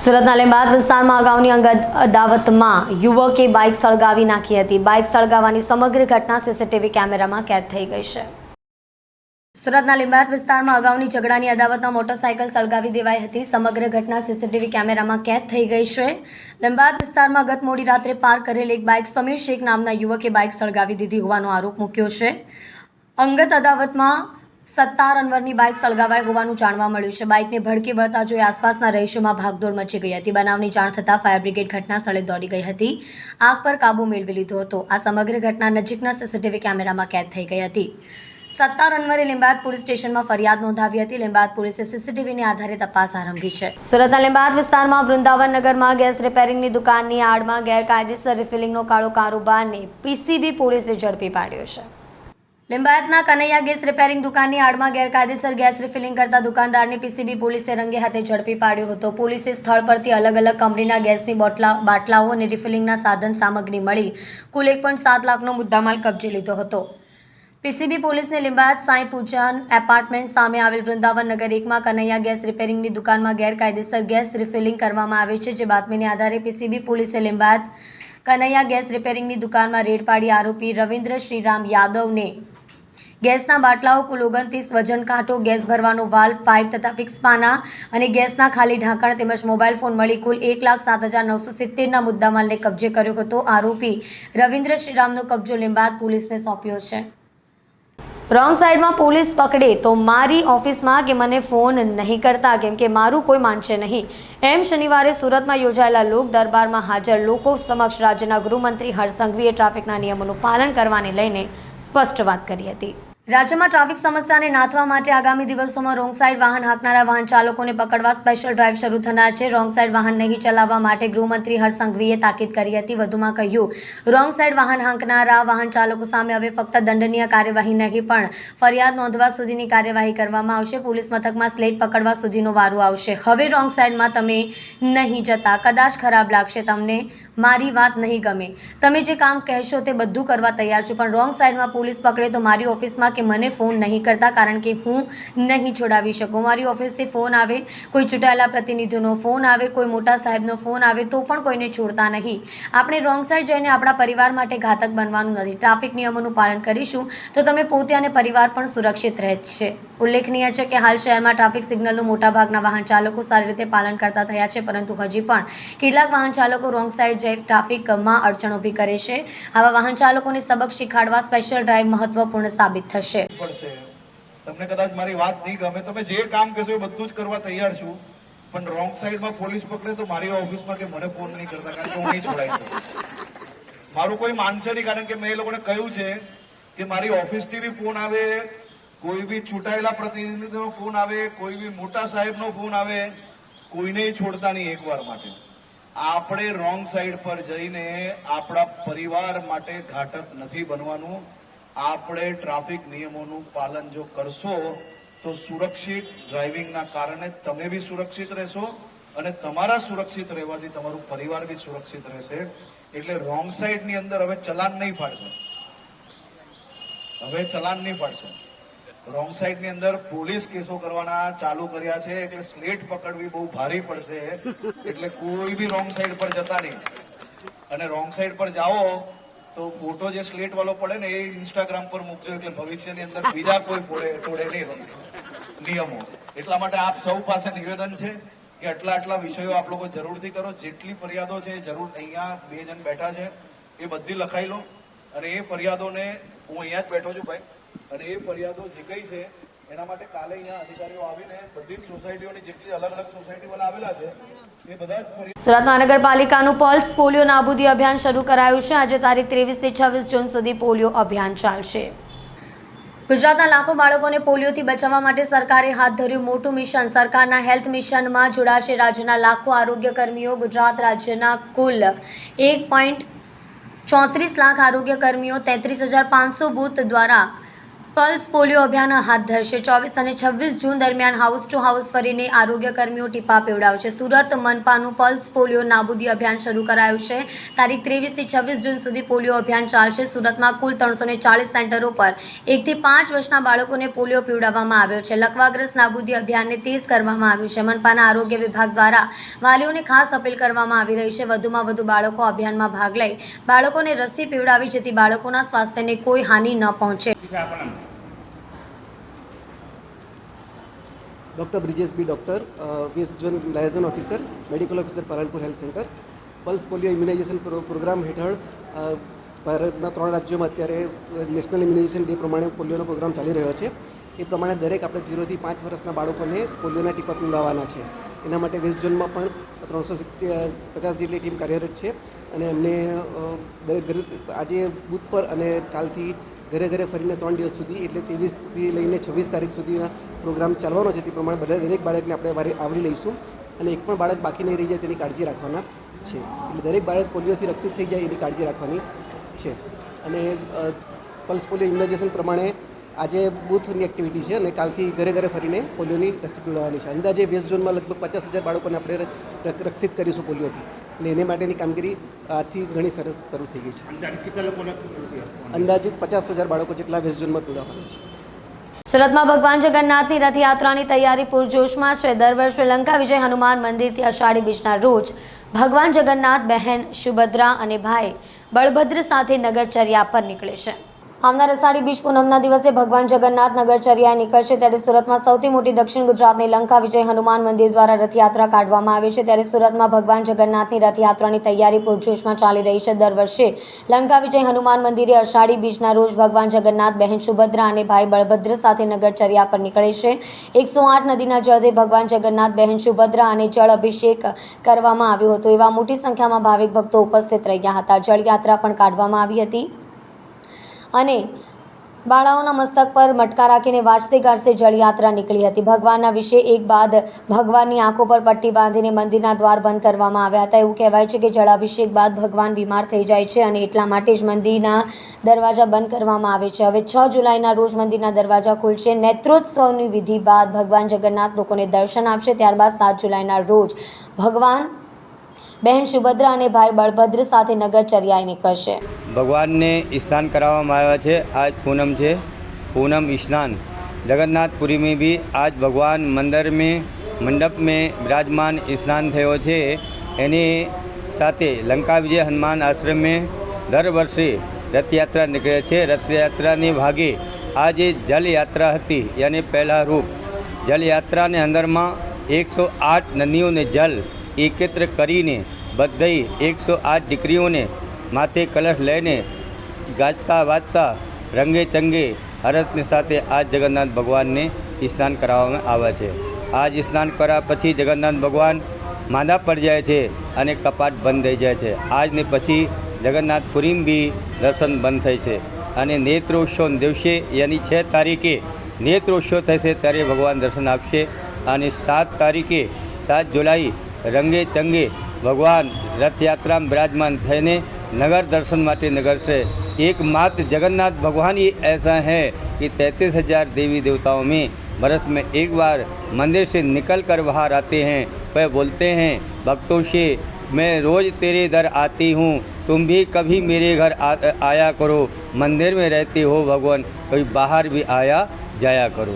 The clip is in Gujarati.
સુરતના લીંબાદ વિસ્તારમાં અગાઉની અદાવતમાં યુવકે બાઇક સળગાવી નાખી હતી। બાઇક સળગાવવાની સમગ્ર ઘટના સીસીટીવી કેમેરામાં કેદ થઈ ગઈ છે। સુરતના લીંબાદ વિસ્તારમાં અગાઉની ઝઘડાની અદાવતમાં મોટરસાયકલ સળગાવી દેવાઈ હતી। સમગ્ર ઘટના સીસીટીવી કેમેરામાં કેદ થઈ ગઈ છે। લીંબાદ વિસ્તારમાં ગત મોડી રાત્રે પાર્ક કરેલ એક બાઇક સમીર શેખ નામના યુવકે બાઇક સળગાવી દીધી હોવાનો આરોપ મૂક્યો છે। અંગત અદાવતમાં સત્તાર અનવરની બાઇક સળગાવાઈ હોવાનું જાણવા મળ્યું છે। બાઇકને ભડકે વળતા જોઈ આસપાસના રહીશોમાં ભાગદોડ મચી ગઈ હતી। બનાવની જાણ થતાં ફાયર બ્રિગેડ ઘટના સ્થળે દોડી ગઈ હતી। આગ પર કાબુ મેળવી લીધો હતો। આ સમગ્ર ઘટના નજીકના સીસીટીવી કેમેરામાં કેદ થઈ ગઈ હતી। સત્તાર અનવરે લીંબાદ પોલીસ સ્ટેશનમાં ફરિયાદ નોંધાવી હતી। લીંબાદ પોલીસે સીસીટીવીને આધારે તપાસ આરંભી છે। સુરતના લીંબાદ વિસ્તારમાં વૃંદાવન નગરમાં ગેસ રિપેરિંગની દુકાનની આડમાં ગેરકાયદેસર રિફિલિંગનો કાળો કારોબારને પીસીબી પોલીસે ઝડપી પાડ્યો છે। લીંબાયતના કનૈયા ગેસ રિપેરિંગ દુકાનની આડમાં ગેરકાયદેસર ગેસ રિફિલિંગ કરતા દુકાનદારને પીસીબી પોલીસે રંગે હાથે ઝડપી પાડ્યો હતો। પોલીસે સ્થળ પરથી અલગ અલગ કંપનીના ગેસની બાટલાઓ અને રિફિલિંગના સાધન સામગ્રી મળી કુલ 1.7 લાખનો મુદ્દામાલ કબજે લીધો હતો। પીસીબી પોલીસને લીંબાયત સાંઈ પૂજન એપાર્ટમેન્ટ સામે આવેલ વૃંદાવન નગર 1માં કનૈયા ગેસ રિપેરિંગની દુકાનમાં ગેરકાયદેસર ગેસ રિફિલિંગ કરવામાં આવે છે। જે બાતમીને આધારે પીસીબી પોલીસે લીંબાયત કનૈયા ગેસ રિપેરિંગની દુકાનમાં રેડ પાડી આરોપી રવિન્દ્ર શ્રીરામ યાદવને ગેસના બાટલાઓ કુલ 29 વજન કાંટો, ગેસ ભરવાનો વાલ્વ, પાઇપ તથા ફિક્સ પાના અને ગેસના ખાલી ઢાંકણ તેમજ મોબાઈલ ફોન મળી કુલ 1,07,970ના મુદ્દામાલને કબજે કર્યો હતો। આરોપી રવિન્દ્ર શ્રીરામનો કબજો લીંબાદ પોલીસને સોંપ્યો છે। રોંગ સાઈડમાં પોલીસ પકડે તો મારી ઓફિસમાં કે મને ફોન નહીં કરતા કેમ કે મારું કોઈ માનશે નહીં, એમ શનિવારે સુરતમાં યોજાયેલા લોક દરબારમાં હાજર લોકો સમક્ષ રાજ્યના ગૃહમંત્રી હર્ષ સંઘવીએ ટ્રાફિકના નિયમોનું પાલન કરવાને લઈને સ્પષ્ટ વાત કરી હતી। રાજ્યમાં ટ્રાફિક સમસ્યાને નાથવા માટે આગામી દિવસોમાં રોંગ સાઈડ વાહન હાંકનારા વાહન ચાલકોને પકડવા સ્પેશિયલ ડ્રાઈવ શરૂ થનાર છે। રોંગ સાઈડ વાહન નહીં ચલાવવા માટે ગૃહમંત્રી હર્ષ સંઘવીએ તાકીદ કરી હતી। વધુમાં કહ્યું, રોંગ સાઈડ વાહન હાંકનારા વાહન ચાલકો સામે હવે ફક્ત દંડનીય કાર્યવાહી નહીં પણ ફરિયાદ નોંધવા સુધીની કાર્યવાહી કરવામાં આવશે। પોલીસ મથકમાં સ્લેટ પકડવા સુધીનો વારો આવશે। હવે રોંગ સાઈડમાં તમે નહીં જતા, કદાચ ખરાબ લાગશે, તમને મારી વાત નહીં ગમે, તમે જે કામ કહેશો તે બધું કરવા તૈયાર છું, પણ રોંગ સાઈડમાં પોલીસ પકડે તો મારી ઓફિસમાં કે મને ફોન નહીં કરતા કારણ કે હું નહીં છોડાવી શકું। મારી ઓફિસથી ફોન આવે, કોઈ ચૂંટાયેલા પ્રતિનિધિનો ફોન આવે, કોઈ મોટા સાહેબનો ફોન આવે તો પણ કોઈને છોડતા નહીં। આપણે રોંગ સાઈડ જઈને આપણા પરિવાર માટે ઘાતક બનવાનું નથી। ટ્રાફિક નિયમોનું પાલન કરીશું તો તમે પોતે અને પરિવાર પણ સુરક્ષિત રહેશે। ઉલ્લેખનીય છે કે હાલ શહેરમાં ટ્રાફિક સિગ્નલનું મોટાભાગના વાહન ચાલકો સારી રીતે પાલન કરતા થયા છે, પરંતુ હજી પણ કેટલાક વાહન ચાલકો રોંગ સાઈડ જઈ ટ્રાફિકમાં અડચણ ઊભી કરે છે। આવા વાહન ચાલકોને સબક શીખવાડવા સ્પેશિયલ ડ્રાઈવ મહત્વપૂર્ણ સાબિત થશે। તમને કદાચ મારી વાત નહીં ગમે, તમે જે કામ કહેશો એ બધું જ કરવા તૈયાર છું, પણ રોંગ સાઈડમાં પોલીસ પકડે તો મારી ઓફિસમાં કે મને ફોન નહીં કરતા કારણ કે હું નહીં છોડાઈ શકું। મારું કોઈ માનશે નહીં કારણ કે મેં એ લોકોને કહ્યું છે કે મારી ઓફિસથી બી ફોન આવે, કોઈ બી ચૂંટાયેલા પ્રતિનિધિનો ફોન આવે, કોઈ બી મોટા સાહેબનો ફોન આવે, કોઈને છોડતા નહીં એકવાર માટે। આપણે રોંગ સાઈડ પર જઈને આપણા પરિવાર માટે ઘાતક નથી બનવાનું। આપણે ટ્રાફિક નિયમોનું પાલન જો કરશો તો સુરક્ષિત ડ્રાઇવિંગના કારણે તમે બી સુરક્ષિત રહેશો અને તમારા સુરક્ષિત રહેવાથી તમારું પરિવાર બી સુરક્ષિત રહેશે। એટલે રોંગ સાઈડની અંદર હવે ચલાન નહીં ફાડશે। રોંગ સાઈડની અંદર પોલીસ કેસો કરવાના ચાલુ કર્યા છે, એટલે સ્લેટ પકડવી બહુ ભારી પડશે। એટલે કોઈ બી રોંગ સાઈડ પર જતા નહીં, અને રોંગ સાઈડ પર જાઓ તો ફોટો જે સ્લેટ વાળો પડે ને એ ઇન્સ્ટાગ્રામ પર મૂકજો, એટલે ભવિષ્યની અંદર બીજા કોઈ તોડે નહીં નિયમો। એટલા માટે આપ સૌ પાસે નિવેદન છે કે આટલા વિષયો આપ લોકો જરૂરથી કરો। જેટલી ફરિયાદો છે જરૂર, અહીંયા 2 જણ બેઠા છે, એ બધી લખાઈ લો, અને એ ફરિયાદોને હું અહીંયા જ બેઠો છું ભાઈ, અને એ ફરિયાદો જે કઈ છે એના માટે કાલે અહીંયા અધિકારીઓ આવીને બધી જ સોસાયટીઓની જેટલી અલગ અલગ સોસાયટીવાળા આવેલા છે એ બધા જ। સુરત મહાનગરપાલિકાનું પલ્સ પોલિયો નાબૂદી અભિયાન શરૂ કરાયું છે। આજે તારીખ 23 થી 26 જૂન સુધી પોલિયો અભિયાન ચાલશે। ગુજરાતના લાખો બાળકોને પોલિયોથી બચાવવા માટે સરકારે હાથ ધર્યું મોટું મિશન। સરકારના હેલ્થ મિશનમાં જોડાશે રાજ્યના લાખો આરોગ્ય કર્મીઓ। ગુજરાત રાજ્યના કુલ 1.34 લાખ આરોગ્ય કર્મીઓ 33,500 બૂથ દ્વારા પલ્સ પોલિયો અભિયાન હાથ ધરશે. 24 અને 26 જૂન દરમિયાન હાઉસ ટુ હાઉસ ફરીને આરોગ્ય કર્મીઓ ટીપા પીવડાવશે. સુરત મનપાનું પલ્સ પોલિયો નાબૂદી અભિયાન શરૂ કરાયું છે. તારીખ 23 થી 26 જૂન સુધી પોલિયો અભિયાન ચાલશે. સુરતમાં કુલ 340 સેન્ટરો પર 1 થી 5 વર્ષના બાળકોને પોલિયો પીવડાવવામાં આવ્યો છે. લકવાગ્રસ્ત નાબૂદી અભિયાનને તેજ કરવામાં આવ્યું છે. મનપાના આરોગ્ય વિભાગ દ્વારા વાલીઓને ખાસ અપીલ કરવામાં આવી રહી છે. વધુમાં વધુ બાળકો અભિયાનમાં ભાગ લઈ બાળકોને રસી પીવડાવી જેથી બાળકોના સ્વાસ્થ્યને કોઈ હાનિ ન પહોંચે. Doctor Brijesh B doctor west zone liaison officer medical officer Palanpur health centre. Pulse polio immunisation programme હેઠળ ભારતના 3 રાજ્યોમાં અત્યારે નેશનલ ઇમ્યુનાઇઝેશન ડે પ્રમાણે પોલિયોનો પ્રોગ્રામ ચાલી રહ્યો છે. એ પ્રમાણે દરેક આપણે 0 થી 5 વર્ષના બાળકોને પોલિયોના ટીપા પીવડાવવાના છે. એના માટે વેસ્ટ ઝોનમાં પણ 350 જેટલી ટીમ કાર્યરત છે અને એમને આજે બુથ પર અને કાલથી ઘરે ઘરે ફરીને 3 દિવસ સુધી એટલે 23થી લઈને 26 તારીખ સુધીના પ્રોગ્રામ ચાલવાનો છે. તે પ્રમાણે બધા દરેક બાળકને આપણે આવરી લઈશું અને એક પણ બાળક બાકી નહીં રહી જાય તેની કાળજી રાખવાના છે. એટલે દરેક બાળક પોલિયોથી રક્ષિત થઈ જાય એની કાળજી રાખવાની છે. અને પલ્સ પોલિયો ઇમ્યુનાઇઝેશન પ્રમાણે આજે બૂથની એક્ટિવિટી છે અને કાલથી ઘરે ઘરે ફરીને પોલિયોની રસી પીવડાવવાની છે. અંદાજે વેસ્ટ ઝોનમાં લગભગ 50,000 બાળકોને આપણે રક્ષિત કરીશું પોલિયોથી અને એને માટેની કામગીરી આજથી ઘણી સરસ શરૂ થઈ ગઈ છે. અંદાજિત 50,000 બાળકો જેટલા વેસ્ટ ઝોનમાં પીવડાવવાના છે. સુરતમાં ભગવાન જગન્નાથની રથયાત્રાની તૈયારી પૂરજોશમાં છે. દર વર્ષે શ્રીલંકા વિજય હનુમાન મંદિરથી અષાઢી બીજના રોજ ભગવાન જગન્નાથ બહેન સુભદ્રા અને ભાઈ બળભદ્ર સાથે નગરચર્યા પર નીકળે છે. આવનાર અષાઢી બીજ પૂનમના દિવસે ભગવાન જગન્નાથ નગરચર્યાએ નીકળશે. ત્યારે સુરતમાં સૌથી મોટી દક્ષિણ ગુજરાતની લંકા વિજય હનુમાન મંદિર દ્વારા રથયાત્રા કાઢવામાં આવે છે. ત્યારે સુરતમાં ભગવાન જગન્નાથની રથયાત્રાની તૈયારી પૂરજોશમાં ચાલી રહી છે. દર વર્ષે લંકા વિજય હનુમાન મંદિરે અષાઢી બીજના રોજ ભગવાન જગન્નાથ બહેન સુભદ્રા અને ભાઈ બળભદ્ર સાથે નગરચર્યા પર નીકળે છે. 108 નદીના જળથી ભગવાન જગન્નાથ બહેન સુભદ્રા અને જળ અભિષેક કરવામાં આવ્યો હતો. એવા મોટી સંખ્યામાં ભાવિક ભક્તો ઉપસ્થિત રહ્યા હતા. જળયાત્રા પણ કાઢવામાં આવી હતી અને બાળાઓના મસ્તક પર મટકા રાખીને વાજતે ગાજતે જળયાત્રા નીકળી હતી. ભગવાનના વિશે એક બાદ ભગવાનની આંખો પર પટ્ટી બાંધીને મંદિરના દ્વાર બંધ કરવામાં આવ્યા હતા. એવું કહેવાય છે કે જળાભિષેક બાદ ભગવાન બીમાર થઈ જાય છે અને એટલા માટે જ મંદિરના દરવાજા બંધ કરવામાં આવે છે. હવે 6 જુલાઈના રોજ મંદિરના દરવાજા ખુલશે. નેત્રોત્સવની વિધિ બાદ ભગવાન જગન્નાથ લોકોને દર્શન આપશે. ત્યારબાદ 7 જુલાઈના રોજ ભગવાન બહેન સુભદ્રા અને ભાઈ બળભદ્ર સાથે નગરચર્યાએ નીકળશે. ભગવાનને સ્નાન करावવામાં આવ્યા છે. आज पूनम છે, पूनम स्नान जगन्नाथपुरी में भी आज भगवान मंदिर में मंडप में विराजमान स्नान થયો છે. એની સાથે લંકા વિજય હનુમાન આશ્રમ में દર વર્ષે રથયાત્રા નીકળે છે. રથયાત્રાની ભાગે આજે જલયાત્રા હતી યાની પહેલા રૂપ. જલયાત્રાને અંદરમાં 108 નદીઓને જલ એકત્ર કરીને બધી 108 દીકરીઓને માથે કલશ લઈને ગાજતા વાજતા રંગે ચંગે હરતની સાથે આજ જગન્નાથ ભગવાનને સ્નાન કરાવવામાં આવે છે. આજ સ્નાન કર્યા પછી જગન્નાથ ભગવાન માંદા પડી જાય છે અને કપાટ બંધ થઈ જાય છે. આજને પછી જગન્નાથપુરીમાં બી દર્શન બંધ થાય છે અને નેત્રોત્સવ દિવસે યાની 6 તારીખે નેત્રોત્સવ થશે ત્યારે ભગવાન દર્શન આપશે અને 7 તારીખે 7 जुलाई रंगे चंगे भगवान रथयात्रा में विराजमान थઈને नगर दर्शन माटे नगर से एकमात्र जगन्नाथ भगवान ही ऐसा है कि 33,000 देवी देवताओं में बरस में एक बार मंदिर से निकल कर बाहर आते हैं. वह बोलते हैं भक्तों से मैं रोज़ तेरे दर आती हूँ, तुम भी कभी मेरे घर आया करो. मंदिर में रहते हो भगवान, कभी बाहर भी आया जाया करो.